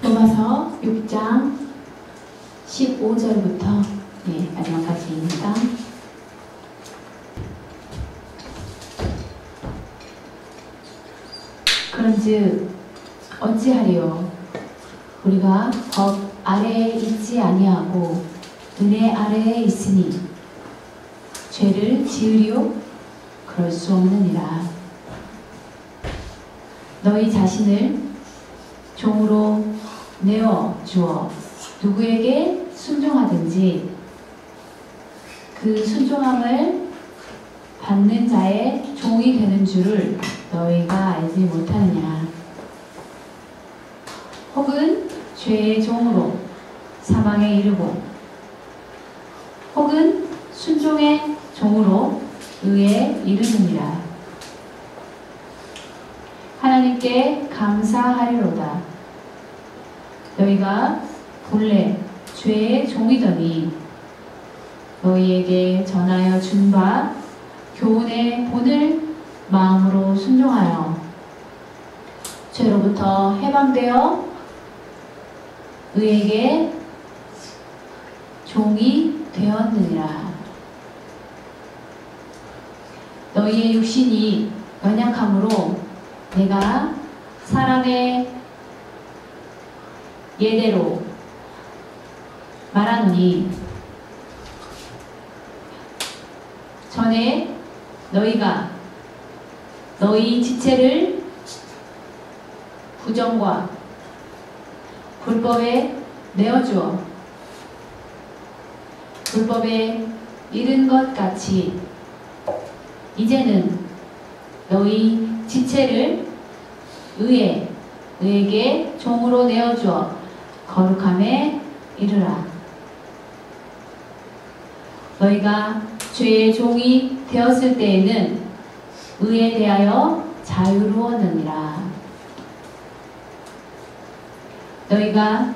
로마서 6장 15절부터 마지막까지입니다. 그런즉 어찌하리요? 우리가 법 아래에 있지 아니하고 은혜 아래에 있으니 죄를 지으리요? 그럴 수 없느니라. 너희 자신을 종으로 내어 주어 누구에게 순종하든지 그 순종함을 받는 자의 종이 되는 줄을 너희가 알지 못하느냐. 혹은 죄의 종으로 사망에 이르고 혹은 순종의 종으로 의에 이르느니라. 하나님께 감사하리로다. 너희가 본래 죄의 종이더니 너희에게 전하여 준 바 교훈의 본을 마음으로 순종하여 죄로부터 해방되어 의에게 종이 되었느니라. 너희의 육신이 연약함으로 내가 사람의 예대로 말하노니 전에 너희가 너희 지체를 부정과 불법에 내어주어 불법에 이른 것 같이 이제는 너희 지체를 의에게 종으로 내어주어 거룩함에 이르라. 너희가 죄의 종이 되었을 때에는 의에 대하여 자유로웠느니라. 너희가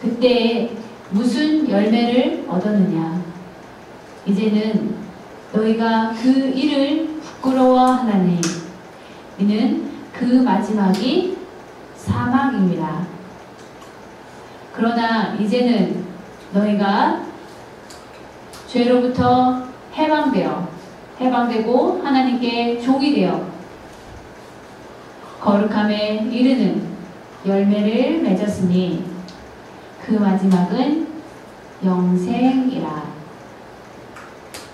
그때 무슨 열매를 얻었느냐. 이제는 너희가 그 일을 부끄러워하나니 이는 그 마지막이 사망입니다. 그러나 이제는 너희가 죄로부터 해방되고 하나님께 종이 되어 거룩함에 이르는 열매를 맺었으니 그 마지막은 영생이라.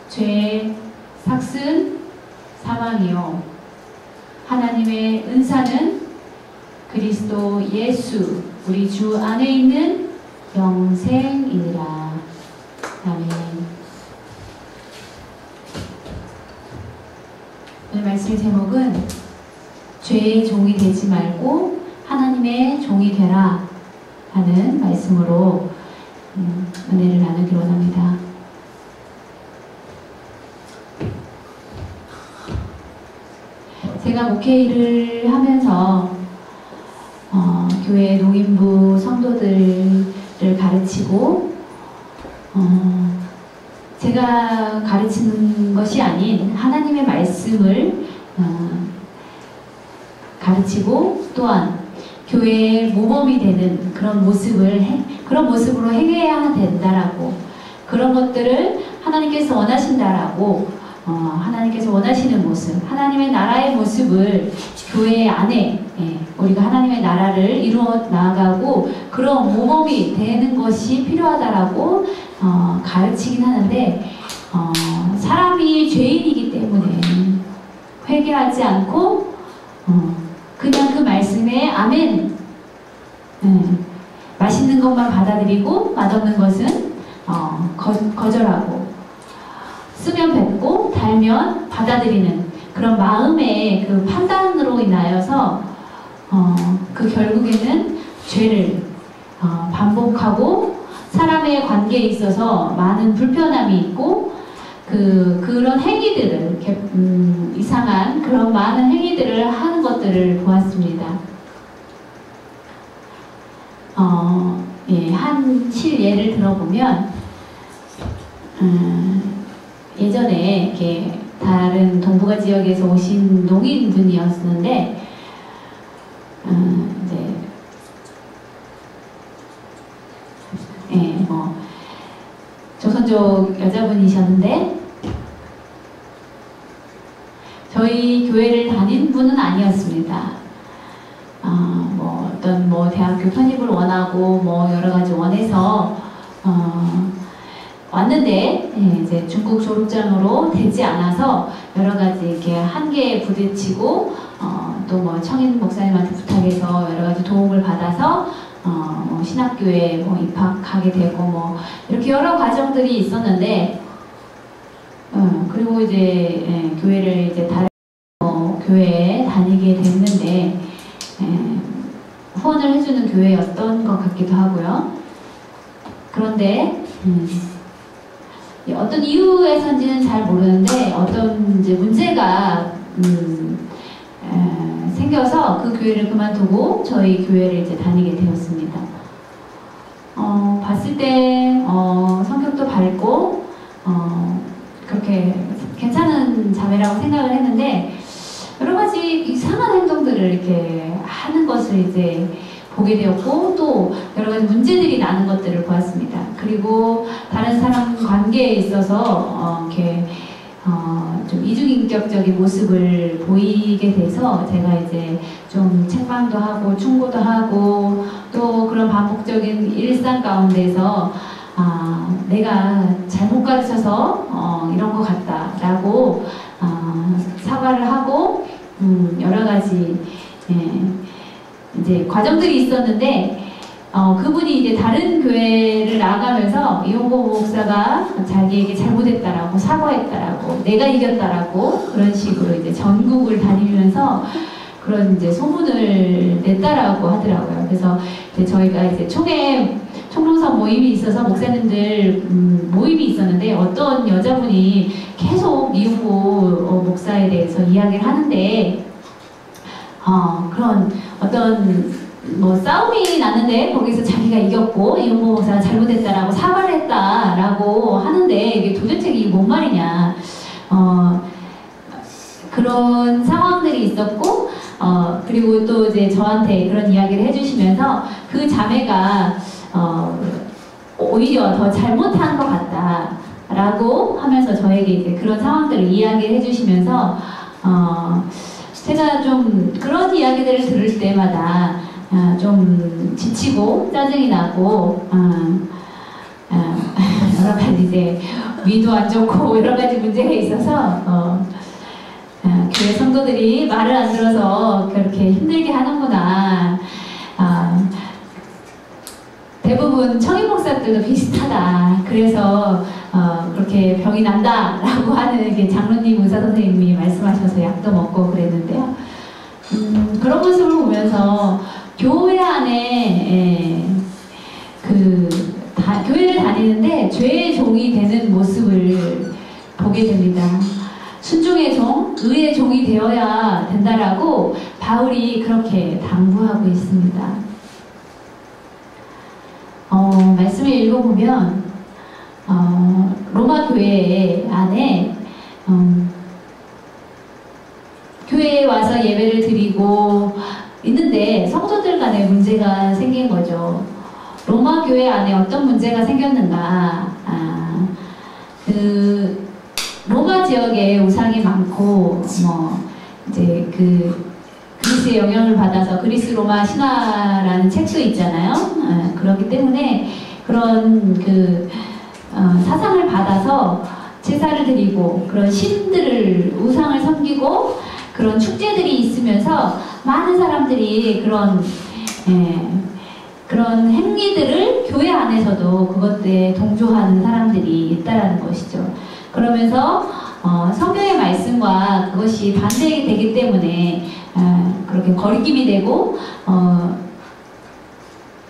죄의 삭은 사망이요 하나님의 은사는 그리스도 예수 우리 주 안에 있는 영생이니라. 아멘. 오늘 말씀 제목은 죄의 종이 되지 말고 하나님의 종이 되라 하는 말씀으로 은혜를 나누기로 원합니다. 제가 목회 일을 하면서 교회 농인부 성도들을 가르치고 제가 가르치는 것이 아닌 하나님의 말씀을 가르치고 또한 교회의 모범이 되는 그런 모습으로 행해야 된다라고, 그런 것들을 하나님께서 원하신다라고, 하나님께서 원하시는 모습, 하나님의 나라의 모습을 교회 안에 우리가 하나님의 나라를 이루어 나아가고 그런 모범이 되는 것이 필요하다라고 가르치긴 하는데, 사람이 죄인이기 때문에 회개하지 않고 그냥 그 말씀에 아멘, 맛있는 것만 받아들이고 맛없는 것은 거절하고, 쓰면 뱉고 달면 받아들이는 그런 마음의 그 판단으로 인하여서 그 결국에는 죄를 반복하고 사람의 관계에 있어서 많은 불편함이 있고 그런 행위들을 이상한 그런 많은 행위들을 하는 것들을 보았습니다. 한 실예를 들어보면 예전에 이렇게 다른 동북아 지역에서 오신 농인분이었는데 이제 다민족 여자분이셨는데 저희 교회를 다닌 분은 아니었습니다. 어떤 대학교 편입을 원하고 여러 가지 원해서 왔는데 이제 중국 졸업장으로 되지 않아서 여러 가지 이렇게 한계에 부딪히고 또 청인 목사님한테 부탁해서 여러 가지 도움을 받아서 신학교에 입학하게 되고 이렇게 여러 과정들이 있었는데 그리고 이제 교회를 이제 다른 교회에 다니게 됐는데 후원을 해주는 교회였던 것 같기도 하고요. 그런데 어떤 이유에서인지는 잘 모르는데 어떤 이제 문제가 생겨서 그 교회를 그만두고 저희 교회를 이제 다니게 되었습니다. 봤을 때 성격도 밝고 그렇게 괜찮은 자매라고 생각을 했는데 여러 가지 이상한 행동들을 이렇게 하는 것을 이제 보게 되었고 또 여러 가지 문제들이 나는 것들을 보았습니다. 그리고 다른 사람 관계에 있어서 이렇게 좀 이중인격적인 모습을 보이게 돼서 제가 이제 좀 책망도 하고 충고도 하고 또 그런 반복적인 일상 가운데서 내가 잘못 가르쳐서 이런 것 같다라고 사과를 하고 여러 가지 이제 과정들이 있었는데 그분이 이제 다른 교회를 나가면서 이용보 목사가 자기에게 잘못했다라고 사과했다라고 내가 이겼다라고 그런 식으로 이제 전국을 다니면서 그런 이제 소문을 냈다라고 하더라고요. 그래서 이제 저희가 이제 총론서 모임이 있어서 목사님들 모임이 있었는데 어떤 여자분이 계속 이용보 목사에 대해서 이야기를 하는데 그런 어떤 싸움이 났는데 거기서 자기가 이겼고 이용보 목사가 잘못했다라고 사과를 했다라고 하는데 이게 도대체 이게 뭔 말이냐 그런 상황들이 있었고 그리고 또 이제 저한테 그런 이야기를 해주시면서 그 자매가 오히려 더 잘못한 것 같다라고 하면서 저에게 이제 그런 상황들을 이야기를 해주시면서 제가 좀 그런 이야기들을 들을 때마다 좀 지치고 짜증이 나고 여러 가지 이제 위도 안 좋고 여러 가지 문제가 있어서 교회 성도들이 말을 안 들어서 그렇게 힘들게 하는구나. 대부분 청인 목사들도 비슷하다. 그래서 그렇게 병이 난다라고 하는 게 장로님 의사 선생님이 말씀하셔서 약도 먹고 그랬는데요. 그런 모습을 보면서 교회 안에 교회를 다니는데 죄의 종이 되는 모습을 보게 됩니다. 순종의 종, 의의 종이 되어야 된다라고 바울이 그렇게 당부하고 있습니다. 말씀을 읽어보면 로마 교회 안에 교회에 와서 예배를 드리고 있는데 성도들 간에 문제가 생긴 거죠. 로마 교회 안에 어떤 문제가 생겼는가? 로마 지역에 우상이 많고 이제 그리스의 영향을 받아서 그리스 로마 신화라는 책도 있잖아요. 그렇기 때문에 그런 사상을 받아서 제사를 드리고 그런 신들을 우상을 섬기고 그런 축제들이 있으면서 많은 사람들이 그런 행위들을 교회 안에서도 그것들에 동조하는 사람들이 있다라는 것이죠. 그러면서 성경의 말씀과 그것이 반대되기 때문에 그렇게 거리낌이 되고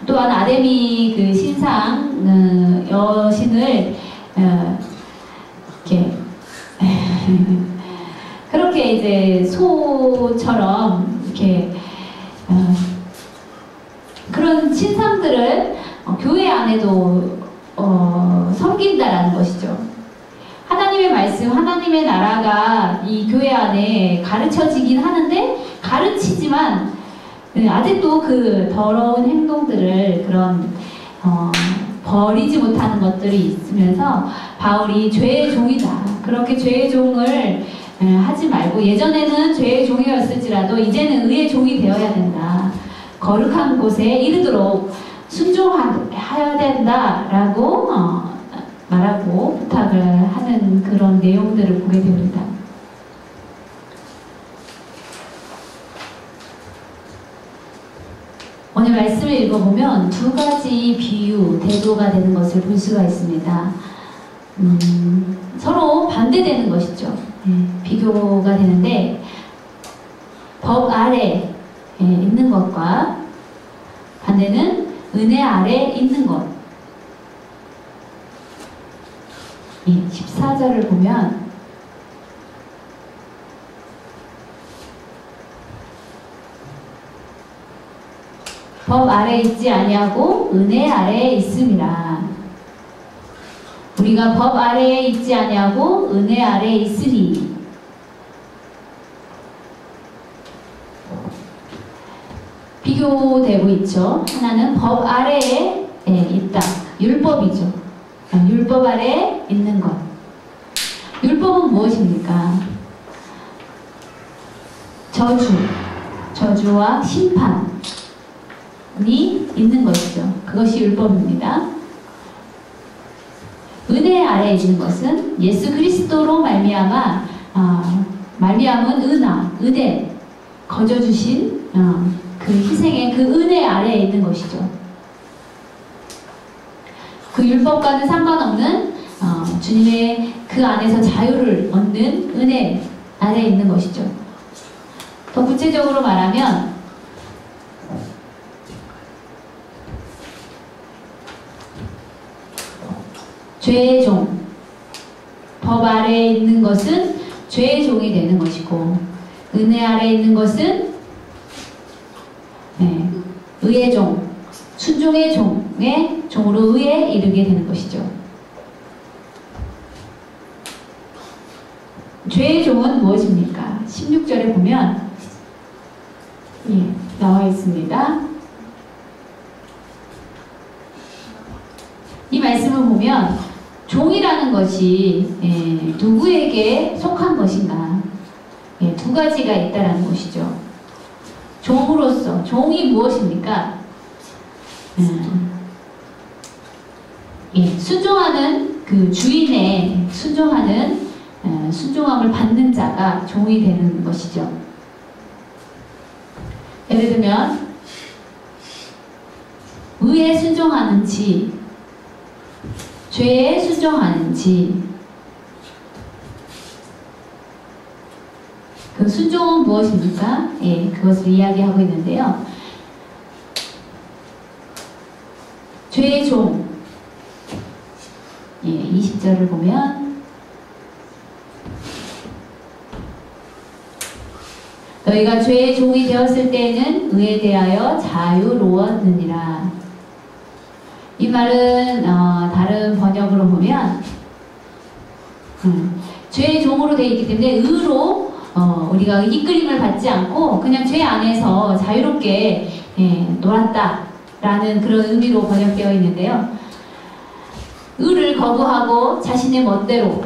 또한 아데미 그 신상 여신을 이렇게 그렇게 이제 소처럼 이렇게 그런 신상들을 교회 안에도 섬긴다라는 것이죠. 하나님의 말씀, 하나님의 나라가 이 교회 안에 가르쳐지긴 하는데 가르치지만 아직도 그 더러운 행동들을 그런 버리지 못하는 것들이 있으면서 바울이 죄의 종이다. 그렇게 죄의 종을 하지 말고 예전에는 죄의 종이었을지라도 이제는 의의 종이 되어야 된다. 거룩한 곳에 이르도록 순종하여야 된다라고 말하고 부탁을 하는 그런 내용들을 보게 됩니다. 오늘 말씀을 읽어보면 두 가지 비유, 대조가 되는 것을 볼 수가 있습니다. 서로 반대되는 것이죠. 비교가 되는데 법 아래 있는 것과 반대는 은혜 아래 있는 것. 14절을 보면 법 아래 있지 아니하고 은혜 아래에 있음이라. 우리가 법 아래에 있지 아니하고 은혜 아래에 있으리. 비교되고 있죠. 하나는 법 아래에 있다. 율법이죠. 율법 아래에 있는 것. 율법은 무엇입니까? 저주와 심판이 있는 것이죠. 그것이 율법입니다. 은혜 아래에 있는 것은 예수 그리스도로 말미암은 은혜, 거저주신 그 희생의 그 은혜 아래에 있는 것이죠. 그 율법과는 상관없는 주님의 그 안에서 자유를 얻는 은혜 아래에 있는 것이죠. 더 구체적으로 말하면 죄의 종, 법 아래에 있는 것은 죄의 종이 되는 것이고 은혜 아래에 있는 것은 의의 종, 순종의 종의 종으로 의에 이르게 되는 것이죠. 죄의 종은 무엇입니까? 16절에 보면 나와 있습니다. 이 말씀을 보면 종이라는 것이 누구에게 속한 것인가? 두 가지가 있다라는 것이죠. 종으로서 종이 무엇입니까? 순종하는 그 주인의 순종함을 받는 자가 종이 되는 것이죠. 예를 들면 의에 순종하는지 죄에 순종하는지 그 순종은 무엇입니까? 그것을 이야기하고 있는데요. 죄의 종 20절을 보면 너희가 죄의 종이 되었을 때에는 의에 대하여 자유로웠느니라. 이 말은 다른 번역으로 보면 죄의 종으로 되어 있기 때문에 의로 우리가 이끌림을 받지 않고 그냥 죄 안에서 자유롭게 놀았다라는 그런 의미로 번역되어 있는데요. 의를 거부하고 자신의 멋대로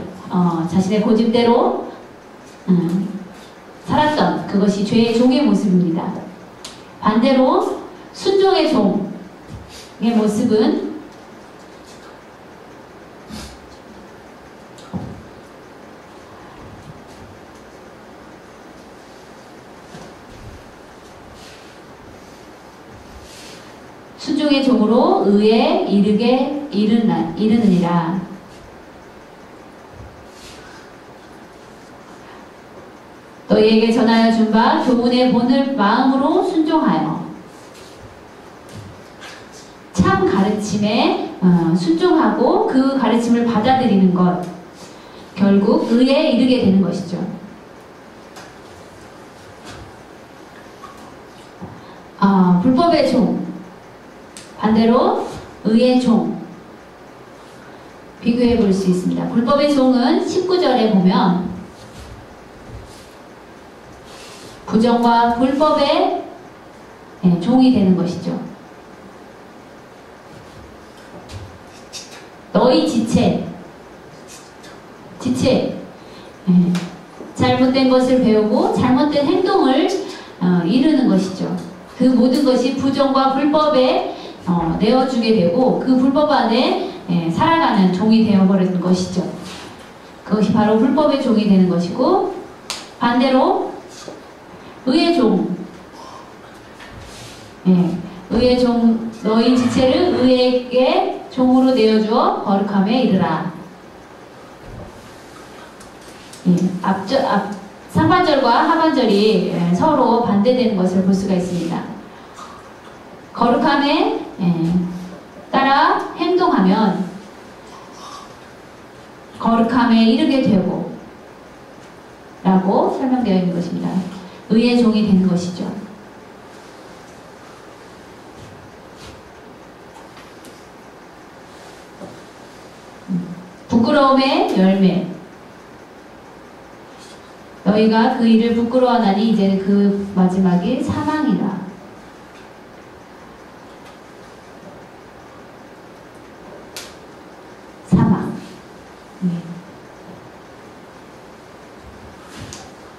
자신의 고집대로 살았던 그것이 죄의 종의 모습입니다. 반대로 순종의 종의 모습은 순종의 종으로 의에 이르느니라. 너희에게 전하여 준 바 교훈의 본을 마음으로 순종하여 참 가르침에 순종하고 그 가르침을 받아들이는 것, 결국 의에 이르게 되는 것이죠. 불법의 종, 반대로 의의 종 비교해 볼 수 있습니다. 불법의 종은 19절에 보면 부정과 불법의 종이 되는 것이죠. 너희 지체. 예. 잘못된 것을 배우고 잘못된 행동을 이루는 것이죠. 그 모든 것이 부정과 불법에 내어주게 되고 그 불법 안에 살아가는 종이 되어버리는 것이죠. 그것이 바로 불법의 종이 되는 것이고, 반대로 의의 종, 의의 종, 너희 지체를 의에게 종으로 내어주어 거룩함에 이르라. 상반절과 하반절이 서로 반대되는 것을 볼 수가 있습니다. 거룩함에 따라 행동하면 거룩함에 이르게 되고 라고 설명되어 있는 것입니다. 의의 종이 되는 것이죠. 부끄러움의 열매. 너희가 그 일을 부끄러워하나니 이제는 그 마지막이 사망이라. 사망.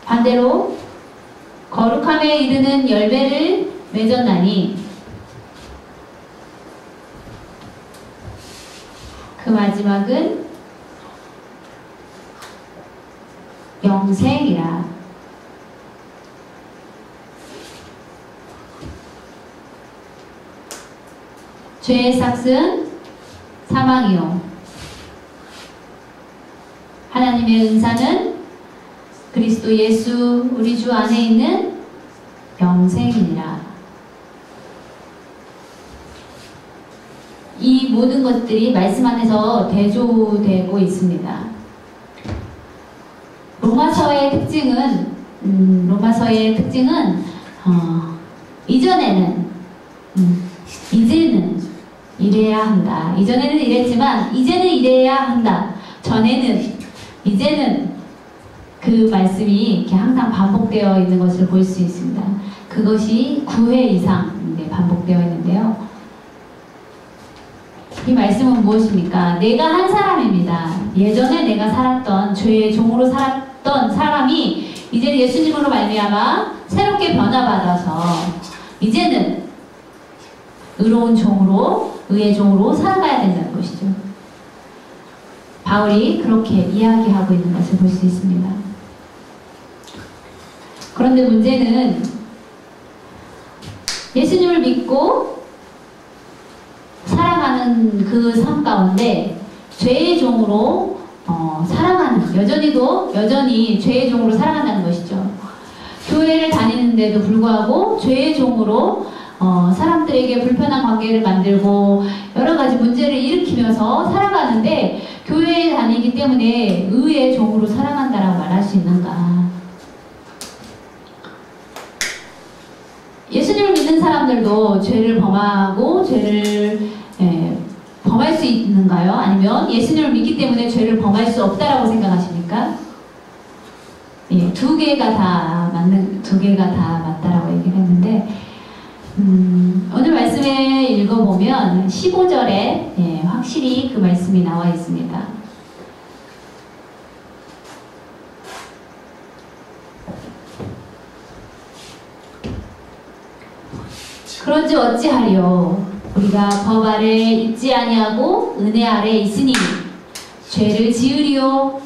반대로 거룩함에 이르는 열매를 맺었나니 그 마지막은 영생이라. 죄의 삭은 사망이요 하나님의 은사는 그리스도 예수 우리 주 안에 있는 영생이니라. 이 모든 것들이 말씀 안에서 대조되고 있습니다. 로마서의 특징은 이전에는 이제는 이래야 한다. 이전에는 이랬지만 이제는 이래야 한다. 전에는 이제는 그 말씀이 이렇게 항상 반복되어 있는 것을 볼 수 있습니다. 그것이 9회 이상 반복되어 있는데요. 이 말씀은 무엇입니까? 내가 한 사람입니다. 예전에 내가 살았던 죄의 종으로 살았던 사람이 이제 예수님으로 말미암아 새롭게 변화받아서 이제는 의로운 종으로, 의의 종으로 살아가야 된다는 것이죠. 바울이 그렇게 이야기하고 있는 것을 볼 수 있습니다. 그런데 문제는 예수님을 믿고 살아가는 그 삶 가운데 죄의 종으로 살아가는, 여전히 죄의 종으로 살아간다는 것이죠. 교회를 다니는데도 불구하고 죄의 종으로 사람들에게 불편한 관계를 만들고 여러 가지 문제를 일으키면서 살아가는데 교회에 다니기 때문에 의의 종으로 살아간다라고 말할 수 있는가? 예수님을 믿는 사람들도 죄를 범하고 죄를 범할 수 있는가요? 아니면 예수님을 믿기 때문에 죄를 범할 수 없다라고 생각하십니까? 두 개가 다 맞다라고 얘기를 했는데, 오늘 말씀을 읽어보면 15절에 확실히 그 말씀이 나와 있습니다. 그런지 어찌하리요? 우리가 법 아래 있지 아니하고 은혜 아래 있으니 죄를 지으리요?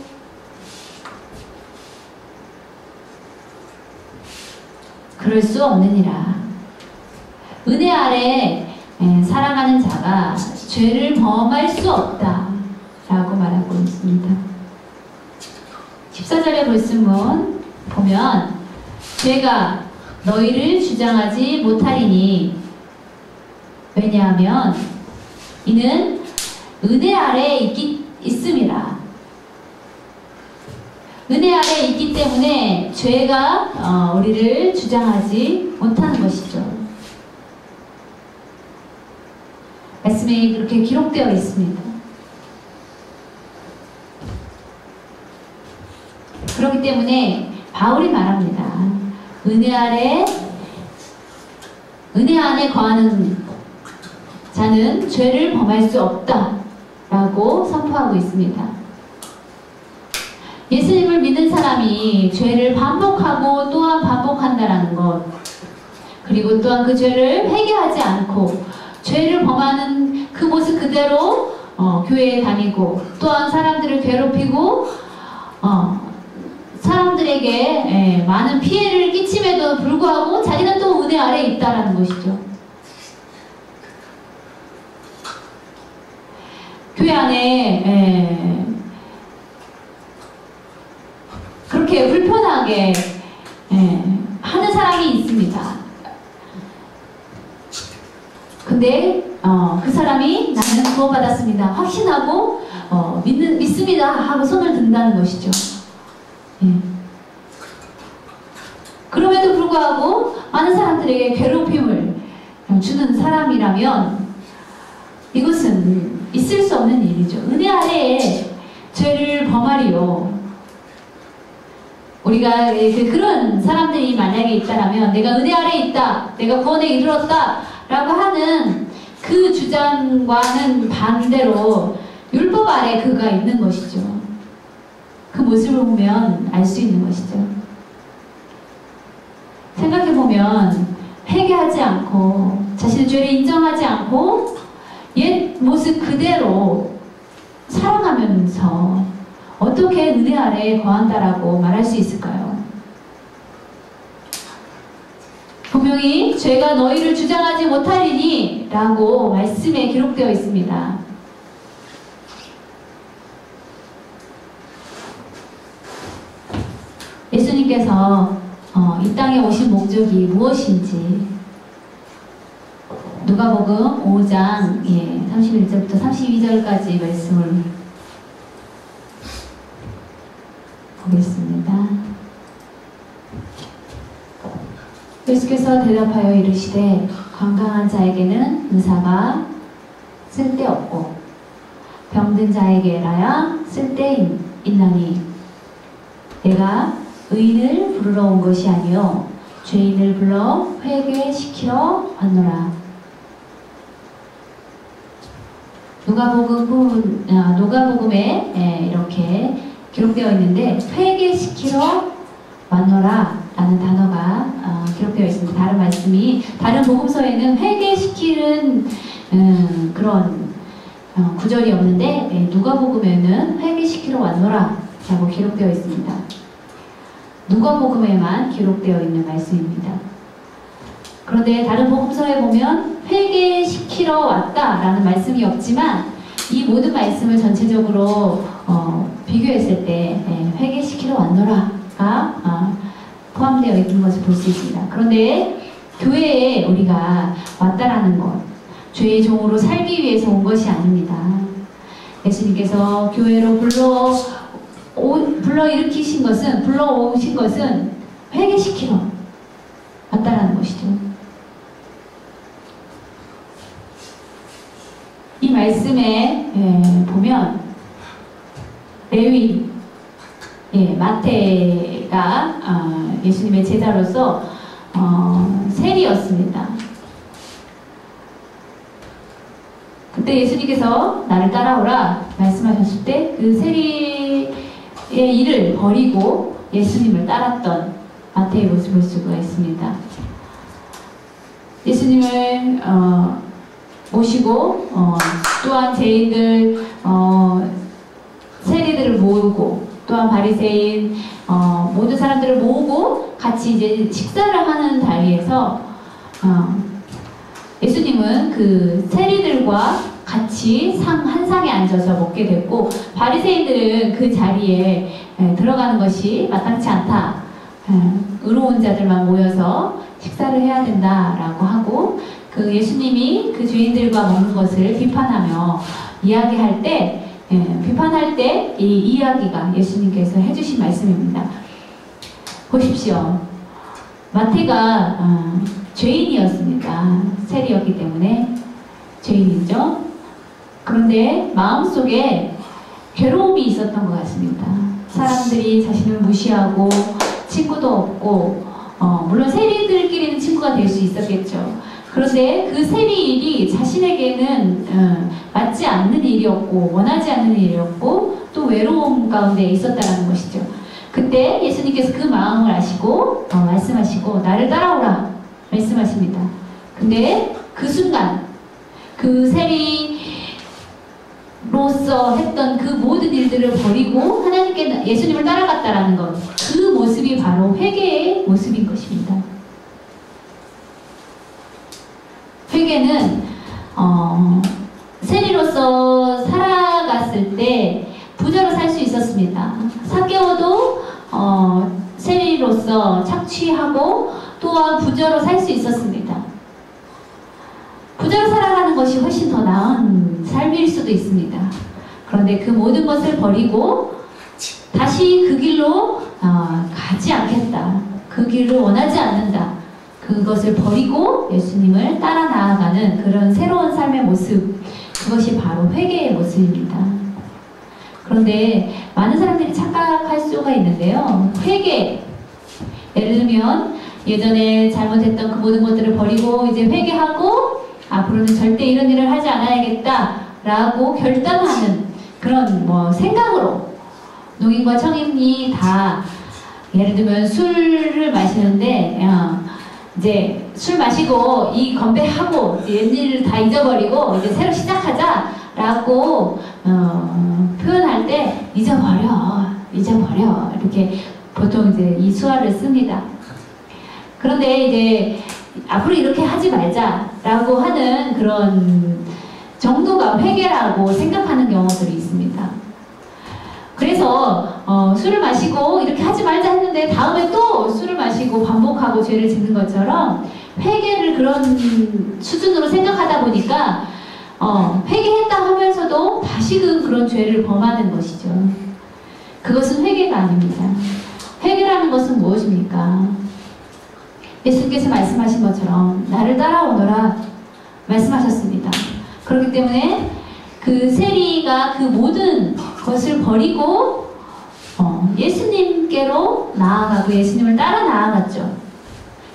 그럴 수 없느니라. 은혜 아래 살아가는 자가 죄를 범할 수 없다 라고 말하고 있습니다. 14절의 말씀은 보면 죄가 너희를 주장하지 못하리니 왜냐하면 이는 은혜 아래 있음이라. 은혜 아래 있기 때문에 죄가 우리를 주장하지 못하는 것이죠. 말씀이 그렇게 기록되어 있습니다. 그렇기 때문에 바울이 말합니다. 은혜 안에 거하는 자는 죄를 범할 수 없다 라고 선포하고 있습니다. 예수님을 믿는 사람이 죄를 반복하고 또한 반복한다라는 것, 그리고 또한 그 죄를 회개하지 않고 죄를 범하는 그 모습 그대로 교회에 다니고 또한 사람들을 괴롭히고 사람들에게 많은 피해를 끼침에도 불구하고 자기는 또 은혜 아래에 있다라는 것이죠. 교회 안에 그렇게 불편하게 하는 사람이 있습니다. 근데 그 사람이 나는 구원받았습니다 확신하고 믿습니다 하고 손을 든다는 것이죠. 그럼에도 불구하고 많은 사람들에게 괴롭힘을 주는 사람이라면 이것은 있을 수 없는 일이죠. 은혜 아래에 죄를 범하리요. 우리가 그런 사람들이 만약에 있다라면 내가 은혜 아래에 있다, 내가 구원에 이르렀다 라고 하는 그 주장과는 반대로 율법 아래 그가 있는 것이죠. 그 모습을 보면 알 수 있는 것이죠. 생각해보면 회개하지 않고 자신의 죄를 인정하지 않고 옛 모습 그대로 살아가면서 어떻게 은혜 아래에 거한다라고 말할 수 있을까요? 분명히 죄가 너희를 주장하지 못하리니 라고 말씀에 기록되어 있습니다. 예수님께서 이 땅에 오신 목적이 무엇인지 누가복음 5장 31절부터 32절까지 말씀을 보겠습니다. 예수께서 대답하여 이르시되 건강한 자에게는 의사가 쓸데없고 병든 자에게라야 쓸데있나니 내가 의인을 부르러 온 것이 아니요 죄인을 불러 회개시키러 왔노라. 누가복음에 이렇게 기록되어 있는데 회개시키러 왔노라 라는 단어가 기록되어 있습니다. 다른 말씀이 다른 복음서에는 회개시키는 그런 구절이 없는데 누가복음에는 회개시키러 왔노라 라고 기록되어 있습니다. 누가복음에만 기록되어 있는 말씀입니다. 그런데 다른 복음서에 보면 회개시키러 왔다라는 말씀이 없지만 이 모든 말씀을 전체적으로 비교했을 때 회개시키러 왔노라가 포함되어 있는 것을 볼 수 있습니다. 그런데 교회에 우리가 왔다라는 것, 죄의 종으로 살기 위해서 온 것이 아닙니다. 예수님께서 교회로 불러오신 것은 회개시키러 왔다라는 것이죠. 이 말씀에 보면 레위, 마태가 예수님의 제자로서 세리였습니다. 그때 예수님께서 나를 따라오라 말씀하셨을 때 그 세리의 일을 버리고 예수님을 따랐던 마태의 모습을 볼 수가 있습니다. 예수님을 모시고 또한 죄인들 세리들을 모으고 또한 바리새인 모든 사람들을 모으고 같이 이제 식사를 하는 자리에서 예수님은 그 세리들과 같이 한 상에 앉아서 먹게 됐고 바리새인들은 그 자리에 들어가는 것이 마땅치 않다. 의로운 자들만 모여서 식사를 해야 된다라고 하고 그 예수님이 그 죄인들과 먹는 것을 비판하며 이야기할 때 비판할 때 이 이야기가 예수님께서 해주신 말씀입니다. 보십시오. 마태가 죄인이었습니다. 세리였기 때문에 죄인이죠. 그런데 마음속에 괴로움이 있었던 것 같습니다. 사람들이 자신을 무시하고 친구도 없고 물론 세리들끼리는 친구가 될 수 있었겠죠. 그런데 그 세리 일이 자신에게는 맞지 않는 일이었고 원하지 않는 일이었고 또 외로움 가운데 있었다는 것이죠. 그때 예수님께서 그 마음을 아시고 말씀하시고 나를 따라오라 말씀하십니다. 근데 그 순간 그 세리로서 했던 그 모든 일들을 버리고 하나님께 예수님을 따라갔다라는 것, 그 모습이 바로 회개의 모습인 것입니다. 회개는 세리로서 살아갔을 때 부자로 살 수 있었습니다. 삭개오도 세리로서 착취하고 또한 부자로 살 수 있었습니다. 부자로 살아가는 것이 훨씬 더 나은 삶일 수도 있습니다. 그런데 그 모든 것을 버리고 다시 그 길로 가지 않겠다. 그 길을 원하지 않는다. 그것을 버리고 예수님을 따라 나아가는 그런 새로운 삶의 모습, 그것이 바로 회개의 모습입니다. 그런데 많은 사람들이 착각할 수가 있는데요. 회개, 예를 들면 예전에 잘못했던 그 모든 것들을 버리고 이제 회개하고 앞으로는 절대 이런 일을 하지 않아야겠다 라고 결단하는 그런 생각으로 농인과 청인이 다 예를 들면 술을 마시는데 이제 술 마시고 이 건배하고 이제 옛일을 다 잊어버리고 이제 새로 시작하자 라고 표현할 때 잊어버려 이렇게 보통 이제 이 수화를 씁니다. 그런데 이제 앞으로 이렇게 하지 말자라고 하는 그런 정도가 회개라고 생각하는 경우들이 있습니다. 그래서 술을 마시고 이렇게 하지 말자 했는데 다음에 또 술을 마시고 반복하고 죄를 짓는 것처럼 회개를 그런 수준으로 생각하다 보니까 회개했다 하면서도 다시금 그런 죄를 범하는 것이죠. 그것은 회개가 아닙니다. 회개라는 것은 무엇입니까? 예수님께서 말씀하신 것처럼 나를 따라오너라 말씀하셨습니다. 그렇기 때문에 그 세리가 그 모든 것을 버리고 예수님께로 나아가고 예수님을 따라 나아갔죠.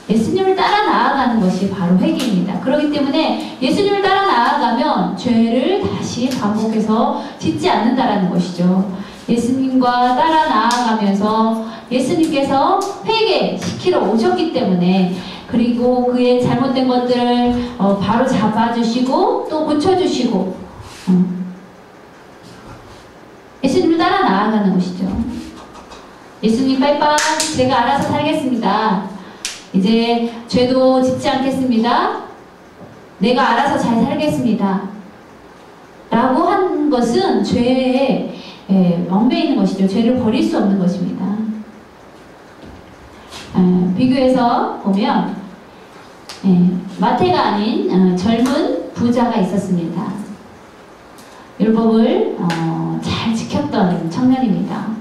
예수님을 따라 나아가는 것이 바로 회개입니다. 그렇기 때문에 예수님을 따라 나아가면 죄를 다시 반복해서 짓지 않는다라는 것이죠. 예수님과 따라 나아가면서 예수님께서 회개시키러 오셨기 때문에, 그리고 그의 잘못된 것들을 바로 잡아주시고 또 고쳐주시고 예수님을 따라 나아가는 것이죠. 예수님 빠이빠이 제가 알아서 살겠습니다. 이제 죄도 짓지 않겠습니다. 내가 알아서 잘 살겠습니다. 라고 한 것은 죄에 얽매이는 것이죠. 죄를 버릴 수 없는 것입니다. 비교해서 보면 마태가 아닌 젊은 부자가 있었습니다. 율법을 잘 지켰던 청년입니다.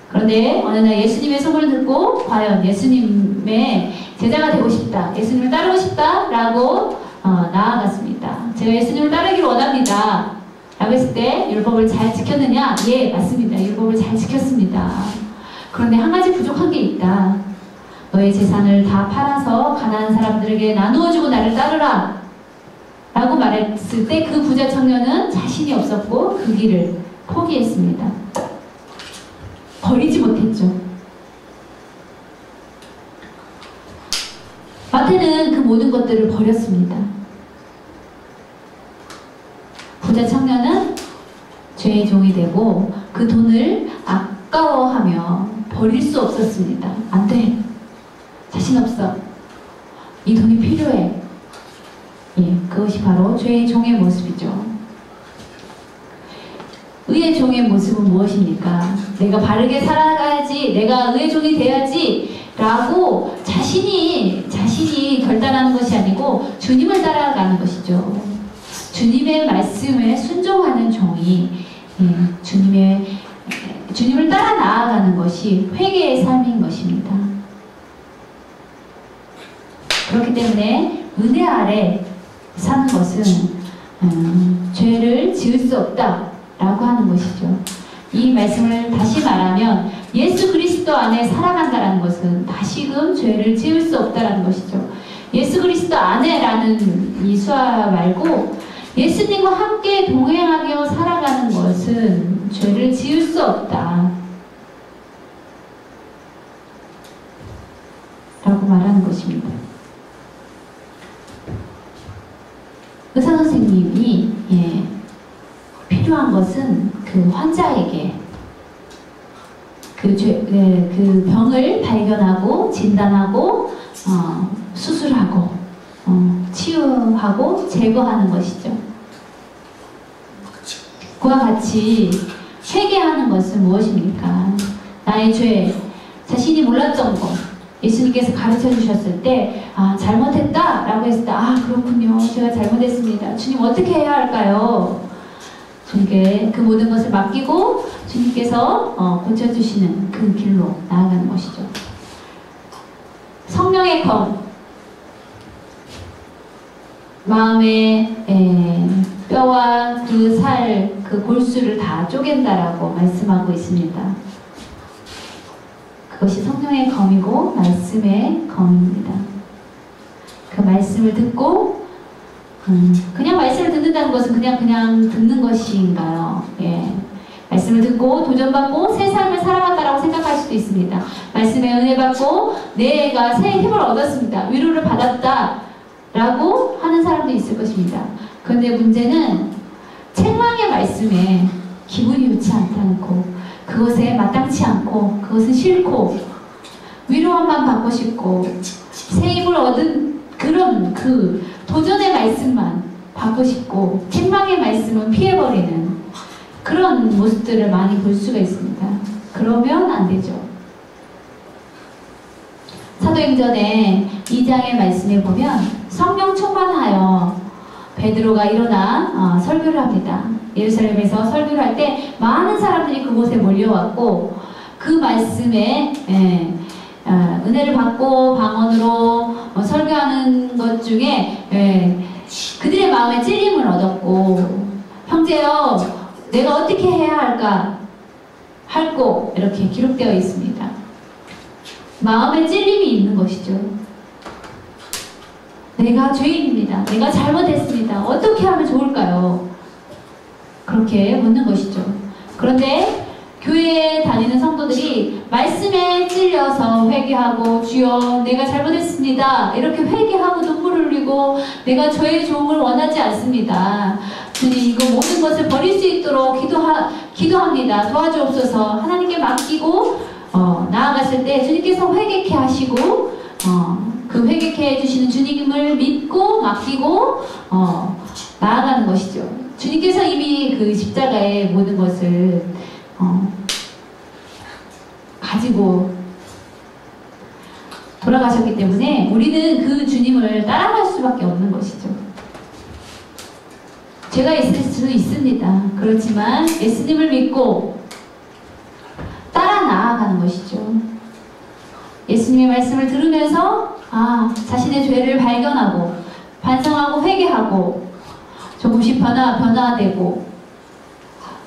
그런데 어느 날 예수님의 소문을 듣고 과연 예수님의 제자가 되고 싶다, 예수님을 따르고 싶다 라고 나아갔습니다. 제가 예수님을 따르기를 원합니다 라고 했을 때 율법을 잘 지켰느냐? 예, 맞습니다. 율법을 잘 지켰습니다. 그런데 한 가지 부족한 게 있다. 너의 재산을 다 팔아서 가난한 사람들에게 나누어주고 나를 따르라 라고 말했을 때 그 부자 청년은 자신이 없었고 그 길을 포기했습니다. 버리지 못했죠. 마태는 그 모든 것들을 버렸습니다. 부자 청년은 죄의 종이 되고 그 돈을 아까워하며 버릴 수 없었습니다. 안 돼. 자신 없어. 이 돈이 필요해. 예, 그것이 바로 죄의 종의 모습이죠. 의의 종의 모습은 무엇입니까? 내가 바르게 살아가야지, 내가 의의 종이 돼야지 라고 자신이 결단하는 것이 아니고 주님을 따라가는 것이죠. 주님의 말씀에 순종하는 종이 주님을 따라 나아가는 것이 회개의 삶인 것입니다. 그렇기 때문에 은혜 아래 사는 것은 죄를 지을 수 없다 라고 하는 것이죠. 이 말씀을 다시 말하면 예수 그리스도 안에 살아간다는 것은 다시금 죄를 지을 수 없다는 것이죠. 예수 그리스도 안에라는 이 수화 말고 예수님과 함께 동행하며 살아가는 것은 죄를 지을 수 없다 라고 말하는 것입니다. 의사 선생님이 필요한 것은 그 환자에게 그 병을 발견하고 진단하고 수술하고 치유하고 제거하는 것이죠. 그와 같이 회개하는 것은 무엇입니까? 나의 죄, 자신이 몰랐던 것, 예수님께서 가르쳐 주셨을 때 잘못했다 라고 했을 때 그렇군요, 제가 잘못했습니다. 주님 어떻게 해야 할까요? 주님께 그 모든 것을 맡기고 주님께서 고쳐주시는 그 길로 나아가는 것이죠. 성령의 검, 마음의 뼈와 그 살, 그 골수를 다 쪼갠다라고 말씀하고 있습니다. 그것이 성령의 검이고 말씀의 검입니다. 그 말씀을 듣고 그냥 말씀을 듣는다는 것은 그냥 듣는 것인가요? 말씀을 듣고 도전받고 새 삶을 살아갔다라고 생각할 수도 있습니다. 말씀의 은혜 받고 내가 새 힘을 얻었습니다. 위로를 받았다 라고 하는 사람도 있을 것입니다. 그런데 문제는 책망의 말씀에 기분이 좋지 않고 그것에 마땅치 않고 그것은 싫고 위로만 받고 싶고 새 힘을 얻은 그런 그 도전의 말씀만 받고 싶고 책망의 말씀은 피해버리는 그런 모습들을 많이 볼 수가 있습니다. 그러면 안 되죠. 사도행전의 2장의 말씀에 보면 성령 충만하여 베드로가 일어나 설교를 합니다. 예루살렘에서 설교를 할 때 많은 사람들이 그곳에 몰려왔고 그 말씀에 은혜를 받고 방언으로 설교하는 것 중에 그들의 마음에 찔림을 얻었고 형제여 내가 어떻게 해야 할까 할고 이렇게 기록되어 있습니다. 마음에 찔림이 있는 것이죠. 내가 죄인입니다. 내가 잘못했습니다. 어떻게 하면 좋을까요? 그렇게 묻는 것이죠. 그런데 교회에 다니는 성도들이 말씀에 찔려서 회개하고 주여 내가 잘못했습니다. 이렇게 회개하고 눈물을 흘리고 내가 저의 좋음을 원하지 않습니다. 주님 이거 모든 것을 버릴 수 있도록 기도합니다. 도와주옵소서. 하나님께 맡기고 나아갔을 때 주님께서 회개케 하시고 그 회개케 해주시는 주님을 믿고 맡기고 나아가는 것이죠. 주님께서 이미 그 십자가의 모든 것을 가지고 돌아가셨기 때문에 우리는 그 주님을 따라갈 수밖에 없는 것이죠. 죄가 있을 수도 있습니다. 그렇지만 예수님을 믿고 따라 나아가는 것이죠. 예수님의 말씀을 들으면서 자신의 죄를 발견하고 반성하고 회개하고 조금씩 변화되고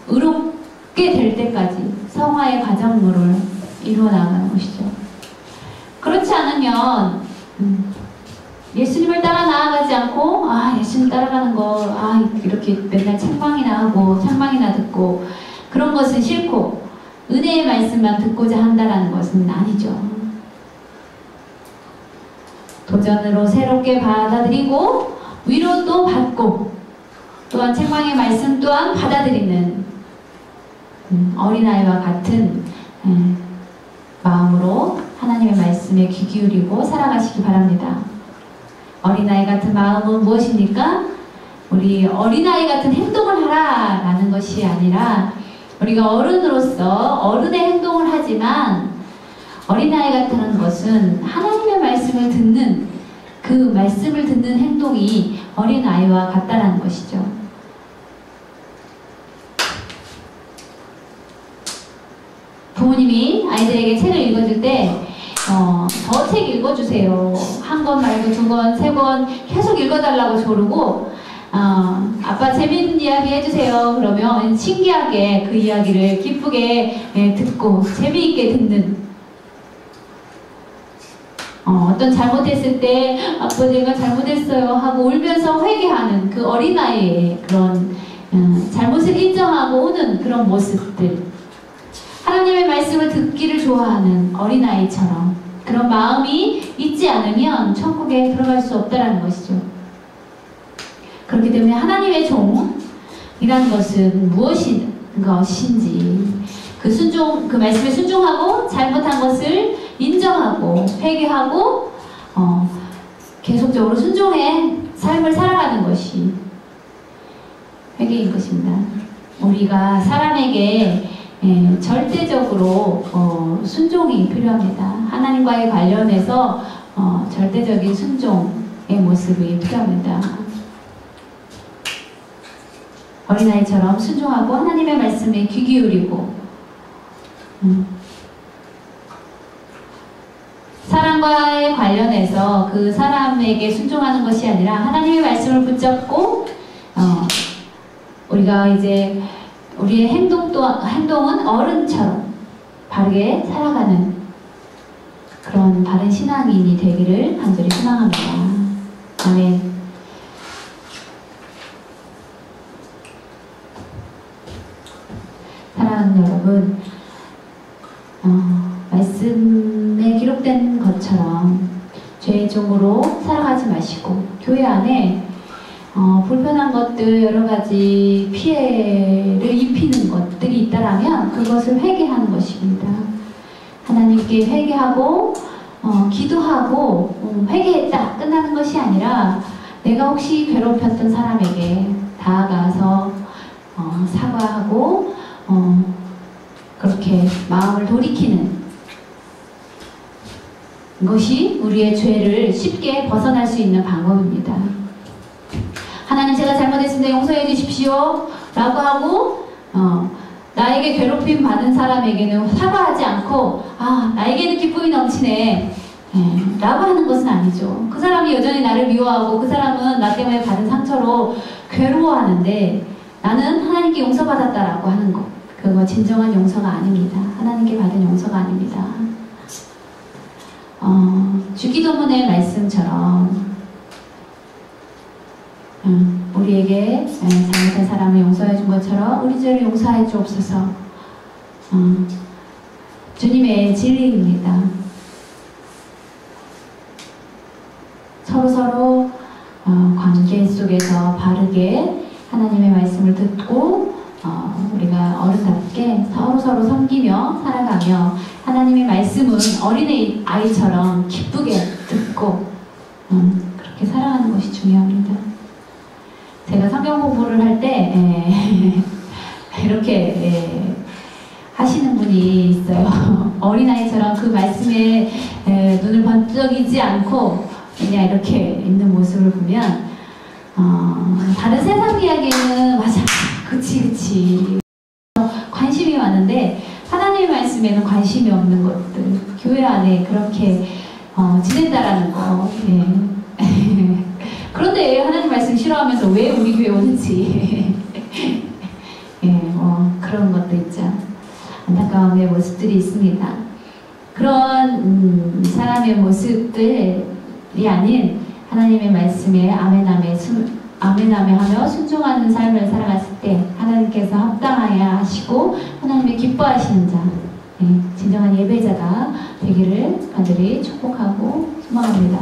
의롭게 될 때까지 성화의 과정을 이루어 나가는 것이죠. 그렇지 않으면 예수님을 따라 나아가지 않고 예수님 따라가는 거 이렇게 맨날 책망이나 하고 책망이나 듣고 그런 것은 싫고 은혜의 말씀만 듣고자 한다는 것은 아니죠. 도전으로 새롭게 받아들이고 위로도 받고 또한 책망의 말씀 또한 받아들이는 어린아이와 같은 마음으로 하나님의 말씀에 귀 기울이고 살아가시기 바랍니다. 어린아이 같은 마음은 무엇입니까? 우리 어린아이 같은 행동을 하라라는 것이 아니라 우리가 어른으로서 어른의 행동을 하지만 어린아이 같다는 것은 하나님의 말씀을 듣는 그 말씀을 듣는 행동이 어린아이와 같다라는 것이죠. 부모님이 아이들에게 책을 읽어줄 때 저 책 읽어주세요. 한 권 말고 두 권, 세 권 계속 읽어달라고 조르고 아빠 재밌는 이야기 해주세요. 그러면 신기하게 그 이야기를 기쁘게 듣고 재미있게 듣는 어떤 잘못했을 때 아빠 내가 잘못했어요 하고 울면서 회개하는 그 어린아이의 그런 잘못을 인정하고 오는 그런 모습들, 하나님의 말씀을 듣기를 좋아하는 어린아이처럼 그런 마음이 있지 않으면 천국에 들어갈 수 없다는 것이죠. 그렇기 때문에 하나님의 종이라는 것은 무엇인 것인지 그 말씀에 순종하고 잘못한 것을 인정하고 회개하고 계속적으로 순종의 삶을 살아가는 것이 회개인 것입니다. 우리가 사람에게 절대적으로 순종이 필요합니다. 하나님과의 관련해서 절대적인 순종의 모습이 필요합니다. 어린아이처럼 순종하고 하나님의 말씀에 귀 기울이고 사람과의 관련해서 그 사람에게 순종하는 것이 아니라 하나님의 말씀을 붙잡고 우리가 이제 우리의 행동은 어른처럼 바르게 살아가는 그런 바른 신앙인이 되기를 간절히 소망합니다. 아멘. 사랑하는 여러분, 말씀에 기록된 것처럼 죄의 종으로 살아가지 마시고 교회 안에 불편한 것들, 여러 가지 피해를 입히는 것들이 있다라면 그것을 회개하는 것입니다. 하나님께 회개하고 기도하고 회개했다 끝나는 것이 아니라 내가 혹시 괴롭혔던 사람에게 다가가서 사과하고 그렇게 마음을 돌이키는 것이 우리의 죄를 쉽게 벗어날 수 있는 방법입니다. 하나님 제가 잘못했습니다. 용서해 주십시오 라고 하고 나에게 괴롭힘 받은 사람에게는 사과하지 않고 나에게는 기쁨이 넘치네 라고 하는 것은 아니죠. 그 사람이 여전히 나를 미워하고 그 사람은 나 때문에 받은 상처로 괴로워하는데 나는 하나님께 용서받았다라고 하는 것, 그거 진정한 용서가 아닙니다. 하나님께 받은 용서가 아닙니다. 주기도문의 말씀처럼 우리에게 잘못한 사람을 용서해 준 것처럼 우리 죄를 용서해 주옵소서. 주님의 진리입니다. 서로 관계 속에서 바르게 하나님의 말씀을 듣고 우리가 어른답게 서로 섬기며 살아가며 하나님의 말씀은 어린애 아이처럼 기쁘게 듣고 그렇게 살아가는 것이 중요합니다. 제가 성경 공부를 할 때 이렇게 하시는 분이 있어요. 어린아이처럼 그 말씀에 눈을 번쩍이지 않고 그냥 이렇게 있는 모습을 보면 다른 세상 이야기는 맞아 그치 관심이 많은데 하나님의 말씀에는 관심이 없는 것들, 교회 안에 그렇게 지낸다라는 거. 그런데 하나님 말씀 싫어하면서 왜 우리 교회 오는지 그런 것도 있죠. 안타까움의 모습들이 있습니다. 그런 사람의 모습들이 아닌 하나님의 말씀에 아멘아멘 하며 순종하는 삶을 살아갔을 때 하나님께서 합당하여 하시고 하나님의 기뻐하시는 자, 진정한 예배자가 되기를 간절히 축복하고 소망합니다.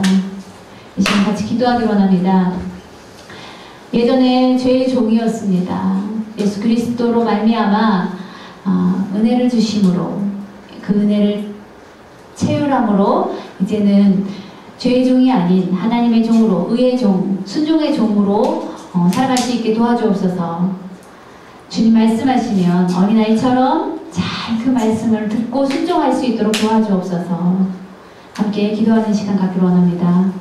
이 시간 같이 기도하기 원합니다. 예전에 죄의 종이었습니다. 예수 그리스도로 말미암아 은혜를 주심으로 그 은혜를 체휼함으로 이제는 죄의 종이 아닌 하나님의 종으로, 의의 종, 순종의 종으로 살아갈 수 있게 도와주옵소서. 주님 말씀하시면 어린아이처럼 잘 그 말씀을 듣고 순종할 수 있도록 도와주옵소서. 함께 기도하는 시간 갖기를 원합니다.